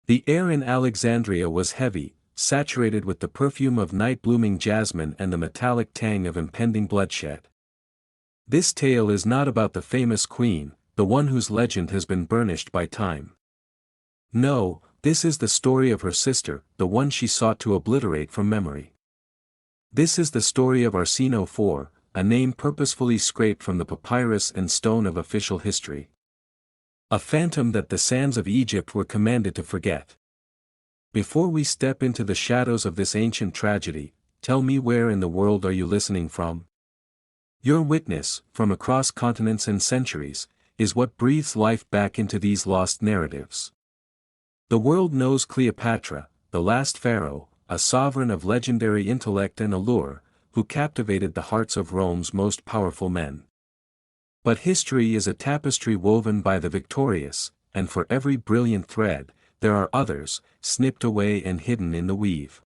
The air in Alexandria was heavy, saturated with the perfume of night-blooming jasmine and the metallic tang of impending bloodshed. This tale is not about the famous queen, the one whose legend has been burnished by time. No, this is the story of her sister, the one she sought to obliterate from memory. This is the story of Arsinoe IV, a name purposefully scraped from the papyrus and stone of official history. A phantom that the sands of Egypt were commanded to forget. Before we step into the shadows of this ancient tragedy, tell me, where in the world are you listening from? Your witness, from across continents and centuries, is what breathes life back into these lost narratives. The world knows Cleopatra, the last pharaoh, a sovereign of legendary intellect and allure, who captivated the hearts of Rome's most powerful men. But history is a tapestry woven by the victorious, and for every brilliant thread, there are others, snipped away and hidden in the weave.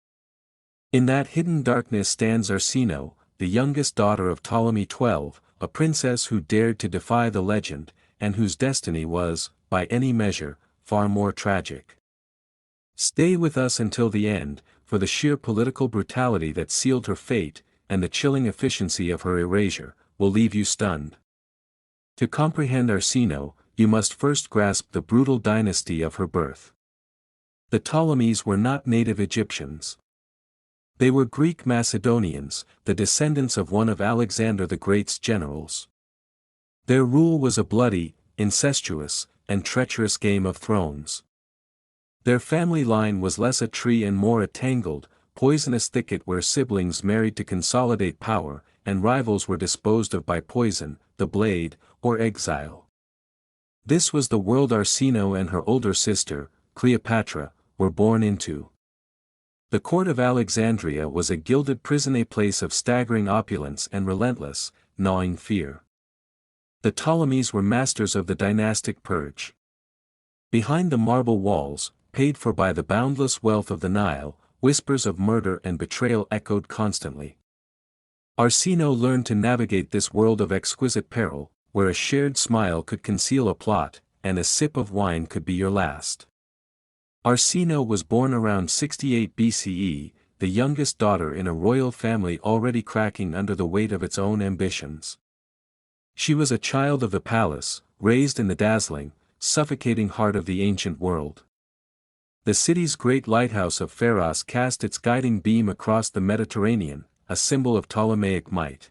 In that hidden darkness stands Arsinoe, the youngest daughter of Ptolemy XII, a princess who dared to defy the legend, and whose destiny was, by any measure, far more tragic. Stay with us until the end, for the sheer political brutality that sealed her fate, and the chilling efficiency of her erasure, will leave you stunned. To comprehend Arsinoe, you must first grasp the brutal dynasty of her birth. The Ptolemies were not native Egyptians. They were Greek Macedonians, the descendants of one of Alexander the Great's generals. Their rule was a bloody, incestuous, and treacherous game of thrones. Their family line was less a tree and more a tangled, poisonous thicket where siblings married to consolidate power, and rivals were disposed of by poison, the blade, or exile. This was the world Arsinoe and her older sister, Cleopatra, were born into. The court of Alexandria was a gilded prison, a place of staggering opulence and relentless, gnawing fear. The Ptolemies were masters of the dynastic purge. Behind the marble walls, paid for by the boundless wealth of the Nile, whispers of murder and betrayal echoed constantly. Arsinoe learned to navigate this world of exquisite peril, where a shared smile could conceal a plot, and a sip of wine could be your last. Arsinoe was born around 68 BCE, the youngest daughter in a royal family already cracking under the weight of its own ambitions. She was a child of the palace, raised in the dazzling, suffocating heart of the ancient world. The city's great lighthouse of Pharos cast its guiding beam across the Mediterranean, a symbol of Ptolemaic might.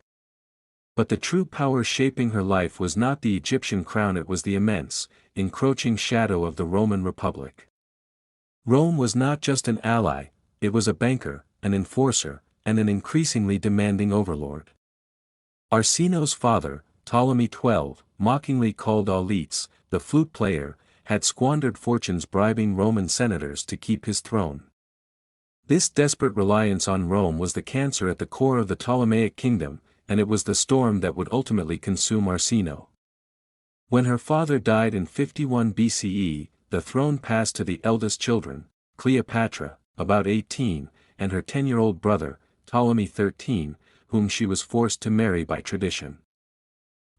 But the true power shaping her life was not the Egyptian crown, it was the immense, encroaching shadow of the Roman Republic. Rome was not just an ally, it was a banker, an enforcer, and an increasingly demanding overlord. Arsinoe's father, Ptolemy XII, mockingly called Auletes, the flute player, had squandered fortunes bribing Roman senators to keep his throne. This desperate reliance on Rome was the cancer at the core of the Ptolemaic kingdom, and it was the storm that would ultimately consume Arsinoe. When her father died in 51 BCE, the throne passed to the eldest children, Cleopatra, about 18, and her 10-year-old brother, Ptolemy XIII, whom she was forced to marry by tradition.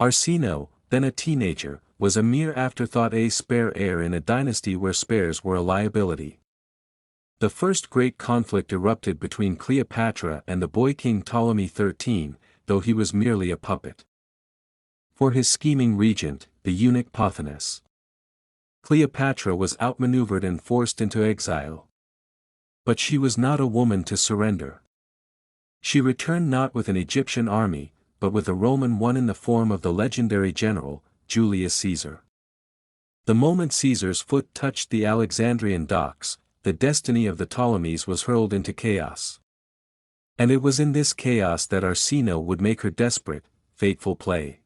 Arsinoe, then a teenager, was a mere afterthought, a spare heir in a dynasty where spares were a liability. The first great conflict erupted between Cleopatra and the boy king Ptolemy XIII, though he was merely a puppet. For his scheming regent, the eunuch Pothinus, Cleopatra was outmaneuvered and forced into exile. But she was not a woman to surrender. She returned not with an Egyptian army, but with a Roman one in the form of the legendary general, Julius Caesar. The moment Caesar's foot touched the Alexandrian docks, the destiny of the Ptolemies was hurled into chaos. And it was in this chaos that Arsinoe would make her desperate, fateful play.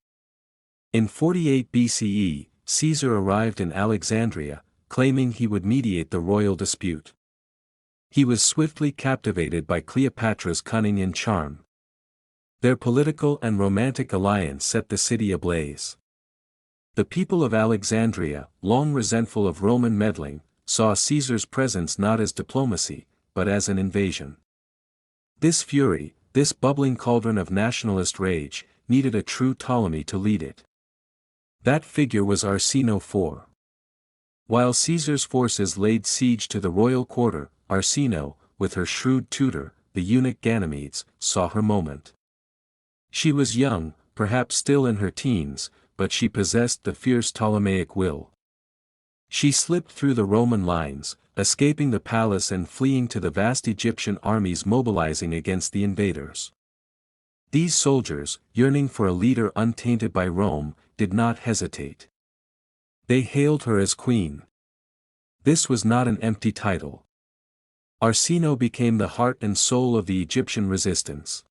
In 48 BCE, Caesar arrived in Alexandria, claiming he would mediate the royal dispute. He was swiftly captivated by Cleopatra's cunning and charm. Their political and romantic alliance set the city ablaze. The people of Alexandria, long resentful of Roman meddling, saw Caesar's presence not as diplomacy, but as an invasion. This fury, this bubbling cauldron of nationalist rage, needed a true Ptolemy to lead it. That figure was Arsinoe IV. While Caesar's forces laid siege to the royal quarter, Arsinoe, with her shrewd tutor, the eunuch Ganymedes, saw her moment. She was young, perhaps still in her teens, but she possessed the fierce Ptolemaic will. She slipped through the Roman lines, escaping the palace and fleeing to the vast Egyptian armies mobilizing against the invaders. These soldiers, yearning for a leader untainted by Rome, did not hesitate. They hailed her as queen. This was not an empty title. Arsinoe became the heart and soul of the Egyptian resistance.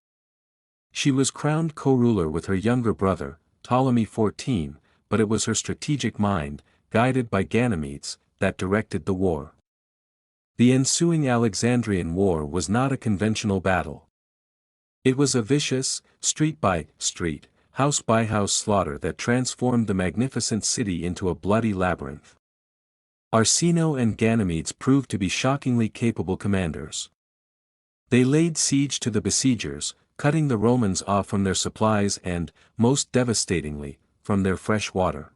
She was crowned co-ruler with her younger brother, Ptolemy XIV, but it was her strategic mind, guided by Ganymedes, that directed the war. The ensuing Alexandrian War was not a conventional battle. It was a vicious, street-by-street, house-by-house slaughter that transformed the magnificent city into a bloody labyrinth. Arsinoe and Ganymedes proved to be shockingly capable commanders. They laid siege to the besiegers, cutting the Romans off from their supplies and, most devastatingly, from their fresh water.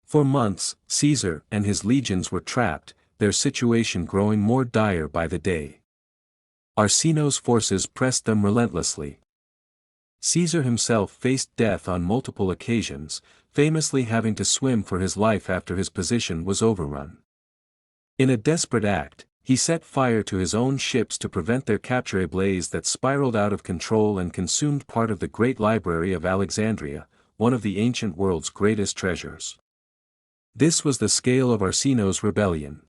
For months, Caesar and his legions were trapped, their situation growing more dire by the day. Arsinoe's forces pressed them relentlessly. Caesar himself faced death on multiple occasions, famously having to swim for his life after his position was overrun. In a desperate act, he set fire to his own ships to prevent their capture, a blaze that spiraled out of control and consumed part of the great library of Alexandria, one of the ancient world's greatest treasures. This was the scale of Arsinoe's rebellion.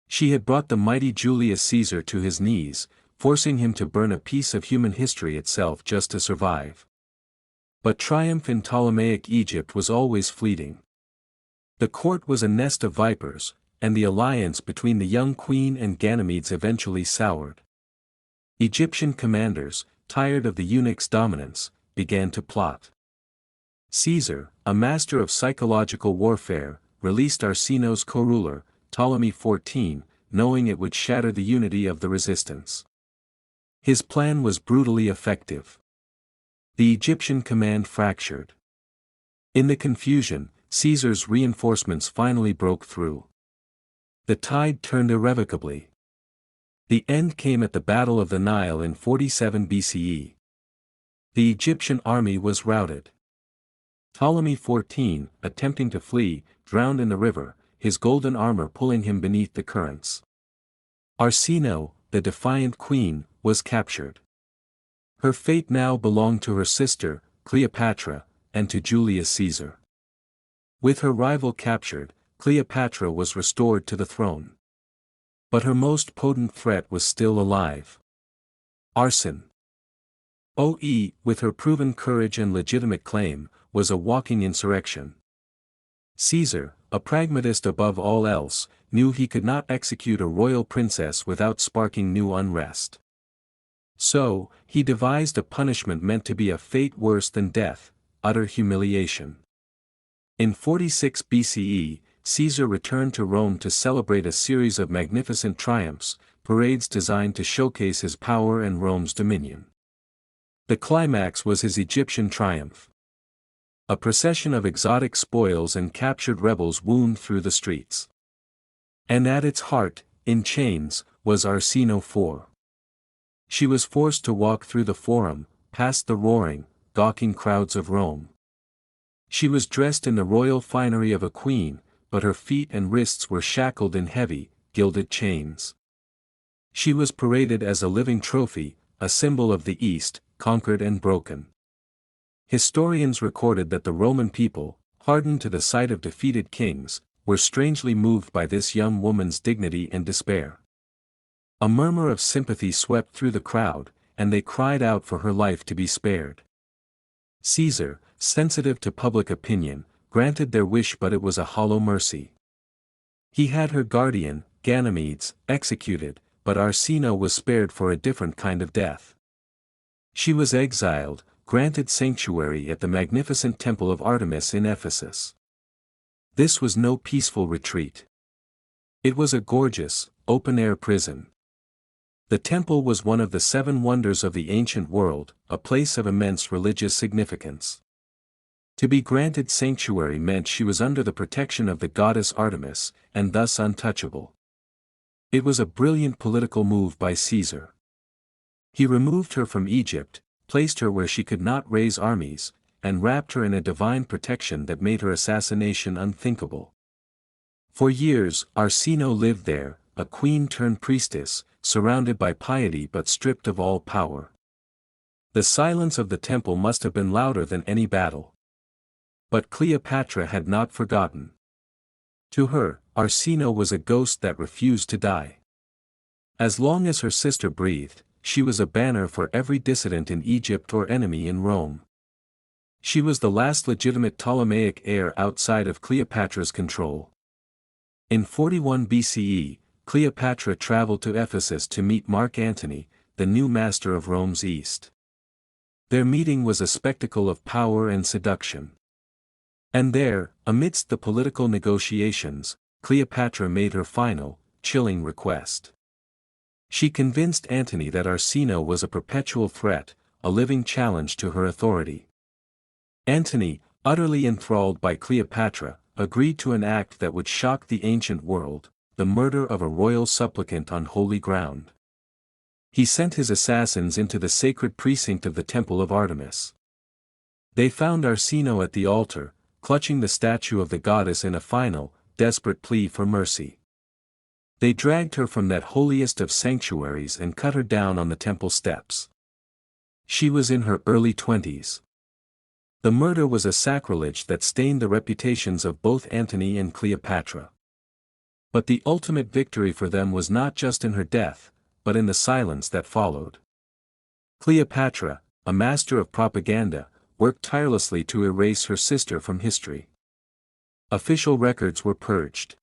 She had brought the mighty Julius Caesar to his knees, forcing him to burn a piece of human history itself just to survive. But triumph in Ptolemaic Egypt was always fleeting. The court was a nest of vipers, and the alliance between the young queen and Ganymedes eventually soured. Egyptian commanders, tired of the eunuch's dominance, began to plot. Caesar, a master of psychological warfare, released Arsinoe's co-ruler, Ptolemy XIV, knowing it would shatter the unity of the resistance. His plan was brutally effective. The Egyptian command fractured. In the confusion, Caesar's reinforcements finally broke through. The tide turned irrevocably. The end came at the Battle of the Nile in 47 BCE. The Egyptian army was routed. Ptolemy XIV, attempting to flee, drowned in the river, his golden armor pulling him beneath the currents. Arsinoe, the defiant queen, was captured. Her fate now belonged to her sister, Cleopatra, and to Julius Caesar. With her rival captured, Cleopatra was restored to the throne. But her most potent threat was still alive. Arson. With her proven courage and legitimate claim, was a walking insurrection. Caesar, a pragmatist above all else, knew he could not execute a royal princess without sparking new unrest. So, he devised a punishment meant to be a fate worse than death, utter humiliation. In 46 BCE, Caesar returned to Rome to celebrate a series of magnificent triumphs, parades designed to showcase his power and Rome's dominion. The climax was his Egyptian triumph. A procession of exotic spoils and captured rebels wound through the streets. And at its heart, in chains, was Arsinoe IV. She was forced to walk through the Forum, past the roaring, gawking crowds of Rome. She was dressed in the royal finery of a queen, but her feet and wrists were shackled in heavy, gilded chains. She was paraded as a living trophy, a symbol of the East, conquered and broken. Historians recorded that the Roman people, hardened to the sight of defeated kings, were strangely moved by this young woman's dignity and despair. A murmur of sympathy swept through the crowd, and they cried out for her life to be spared. Caesar, sensitive to public opinion, granted their wish, but it was a hollow mercy. He had her guardian, Ganymedes, executed, but Arsinoe was spared for a different kind of death. She was exiled, granted sanctuary at the magnificent temple of Artemis in Ephesus. This was no peaceful retreat. It was a gorgeous, open-air prison. The temple was one of the 7 wonders of the ancient world, a place of immense religious significance. To be granted sanctuary meant she was under the protection of the goddess Artemis, and thus untouchable. It was a brilliant political move by Caesar. He removed her from Egypt, placed her where she could not raise armies, and wrapped her in a divine protection that made her assassination unthinkable. For years, Arsinoe lived there, a queen-turned-priestess, surrounded by piety but stripped of all power. The silence of the temple must have been louder than any battle. But Cleopatra had not forgotten. To her, Arsinoe was a ghost that refused to die. As long as her sister breathed, she was a banner for every dissident in Egypt or enemy in Rome. She was the last legitimate Ptolemaic heir outside of Cleopatra's control. In 41 BCE, Cleopatra traveled to Ephesus to meet Mark Antony, the new master of Rome's East. Their meeting was a spectacle of power and seduction. And there, amidst the political negotiations, Cleopatra made her final, chilling request. She convinced Antony that Arsinoe was a perpetual threat, a living challenge to her authority. Antony, utterly enthralled by Cleopatra, agreed to an act that would shock the ancient world, the murder of a royal supplicant on holy ground. He sent his assassins into the sacred precinct of the Temple of Artemis. They found Arsinoe at the altar, clutching the statue of the goddess in a final, desperate plea for mercy. They dragged her from that holiest of sanctuaries and cut her down on the temple steps. She was in her early 20s. The murder was a sacrilege that stained the reputations of both Antony and Cleopatra. But the ultimate victory for them was not just in her death, but in the silence that followed. Cleopatra, a master of propaganda, worked tirelessly to erase her sister from history. Official records were purged.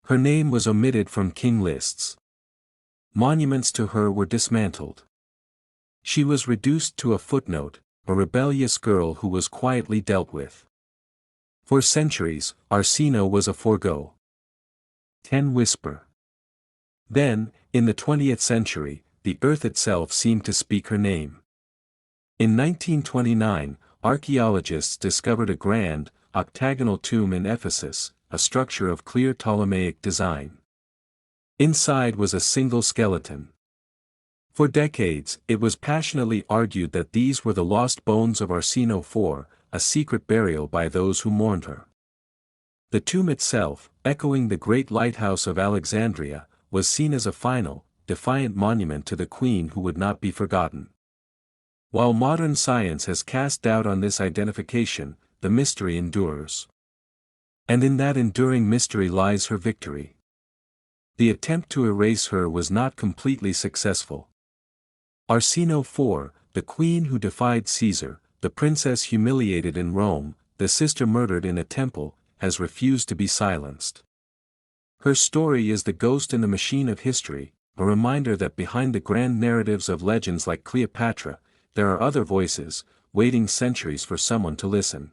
Her name was omitted from king lists. Monuments to her were dismantled. She was reduced to a footnote, a rebellious girl who was quietly dealt with. For centuries, Arsinoe was a forgo. 10 whisper. Then, in the 20th century, the earth itself seemed to speak her name. In 1929, archaeologists discovered a grand, octagonal tomb in Ephesus, a structure of clear Ptolemaic design. Inside was a single skeleton. For decades, it was passionately argued that these were the lost bones of Arsinoe IV, a secret burial by those who mourned her. The tomb itself, echoing the great lighthouse of Alexandria, was seen as a final, defiant monument to the queen who would not be forgotten. While modern science has cast doubt on this identification, the mystery endures. And in that enduring mystery lies her victory. The attempt to erase her was not completely successful. Arsinoe IV, the queen who defied Caesar, the princess humiliated in Rome, the sister murdered in a temple, has refused to be silenced. Her story is the ghost in the machine of history, a reminder that behind the grand narratives of legends like Cleopatra, there are other voices, waiting centuries for someone to listen.